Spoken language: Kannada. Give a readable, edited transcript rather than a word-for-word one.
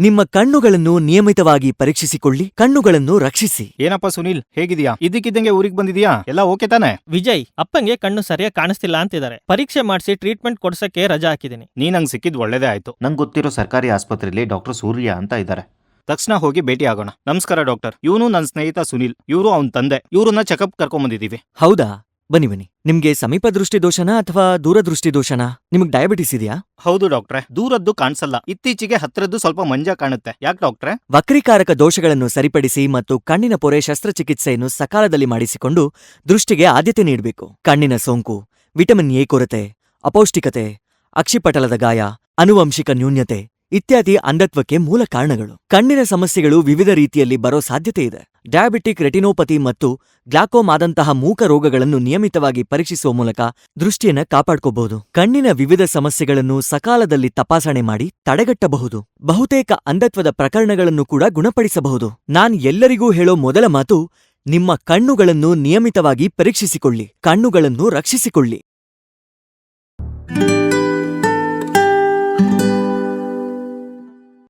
ನಿಮ್ಮ ಕಣ್ಣುಗಳನ್ನು ನಿಯಮಿತವಾಗಿ ಪರೀಕ್ಷಿಸಿಕೊಳ್ಳಿ, ಕಣ್ಣುಗಳನ್ನು ರಕ್ಷಿಸಿ. ಏನಪ್ಪ ಸುನಿಲ್, ಹೇಗಿದ್ಯಾ? ಇದ್ದಕ್ಕಿದ್ದಂಗೆ ಊರಿಗೆ ಬಂದಿದ್ಯಾ? ಎಲ್ಲ ಓಕೆ ತಾನೆ? ವಿಜಯ್, ಅಪ್ಪಂಗೆ ಕಣ್ಣು ಸರಿಯಾಗಿ ಕಾಣಿಸ್ತಿಲ್ಲ ಅಂತಿದ್ದಾರೆ. ಪರೀಕ್ಷೆ ಮಾಡಿಸಿ ಟ್ರೀಟ್ಮೆಂಟ್ ಕೊಡ್ಸಕ್ಕೆ ರಜಾ ಹಾಕಿದ್ದೀನಿ. ನೀನ್ ನಂಗೆ ಸಿಕ್ಕಿದ್ ಒಳ್ಳೇದೇ ಆಯ್ತು. ನಂಗೆ ಗೊತ್ತಿರೋ ಸರ್ಕಾರಿ ಆಸ್ಪತ್ರೆಯಲ್ಲಿ ಡಾಕ್ಟರ್ ಸೂರ್ಯ ಅಂತ ಇದ್ದಾರೆ. ತಕ್ಷಣ ಹೋಗಿ ಭೇಟಿ ಆಗೋಣ. ನಮಸ್ಕಾರ ಡಾಕ್ಟರ್, ಇವನು ನನ್ನ ಸ್ನೇಹಿತ ಸುನಿಲ್, ಇವರು ಅವನ್ ತಂದೆ. ಇವ್ರನ್ನ ಚೆಕಪ್ ಕರ್ಕೊಂಡ್ ಬಂದಿದೀವಿ. ಹೌದಾ, ಬನ್ನಿ. ನಿಮ್ಗೆ ಸಮೀಪ ದೃಷ್ಟಿ ದೋಷನಾ ಅಥವಾ ದೂರದೃಷ್ಟಿ ದೋಷನಾ? ನಿಮಗ್ ಡಯಾಬಿಟಿಸ್ ಇದೆಯಾ? ಹೌದು ಡಾಕ್ಟ್ರೆ, ದೂರದ್ದು ಕಾಣಿಸಲ್ಲ, ಇತ್ತೀಚೆಗೆ ಹತ್ರದ್ದು ಸ್ವಲ್ಪ ಮಂಜ ಕಾಣುತ್ತೆ. ಯಾಕೆ ಡಾಕ್ಟ್ರೆ? ವಕ್ರೀಕಾರಕ ದೋಷಗಳನ್ನು ಸರಿಪಡಿಸಿ ಮತ್ತು ಕಣ್ಣಿನ ಪೊರೆ ಶಸ್ತ್ರಚಿಕಿತ್ಸೆಯನ್ನು ಸಕಾಲದಲ್ಲಿ ಮಾಡಿಸಿಕೊಂಡು ದೃಷ್ಟಿಗೆ ಆದ್ಯತೆ ನೀಡಬೇಕು. ಕಣ್ಣಿನ ಸೋಂಕು, ವಿಟಮಿನ್ ಎ ಕೊರತೆ, ಅಪೌಷ್ಟಿಕತೆ, ಅಕ್ಷಿಪಟಲದ ಗಾಯ, ಆನುವಂಶಿಕ ನ್ಯೂನ್ಯತೆ ಇತ್ಯಾದಿ ಅಂಧತ್ವಕ್ಕೆ ಮೂಲ ಕಾರಣಗಳು. ಕಣ್ಣಿನ ಸಮಸ್ಯೆಗಳು ವಿವಿಧ ರೀತಿಯಲ್ಲಿ ಬರೋ ಸಾಧ್ಯತೆ ಇದೆ. ಡಯಾಬಿಟಿಕ್ ರೆಟಿನೋಪತಿ ಮತ್ತು ಗ್ಲಾಕೋಮಾದಂತಹ ಮೂಕ ರೋಗಗಳನ್ನು ನಿಯಮಿತವಾಗಿ ಪರೀಕ್ಷಿಸುವ ಮೂಲಕ ದೃಷ್ಟಿಯನ್ನ ಕಾಪಾಡ್ಕೋಬಹುದು. ಕಣ್ಣಿನ ವಿವಿಧ ಸಮಸ್ಯೆಗಳನ್ನು ಸಕಾಲದಲ್ಲಿ ತಪಾಸಣೆ ಮಾಡಿ ತಡೆಗಟ್ಟಬಹುದು. ಬಹುತೇಕ ಅಂಧತ್ವದ ಪ್ರಕರಣಗಳನ್ನು ಕೂಡ ಗುಣಪಡಿಸಬಹುದು. ನಾನ್ ಎಲ್ಲರಿಗೂ ಹೇಳೋ ಮೊದಲ ಮಾತು, ನಿಮ್ಮ ಕಣ್ಣುಗಳನ್ನು ನಿಯಮಿತವಾಗಿ ಪರೀಕ್ಷಿಸಿಕೊಳ್ಳಿ, ಕಣ್ಣುಗಳನ್ನು ರಕ್ಷಿಸಿಕೊಳ್ಳಿ.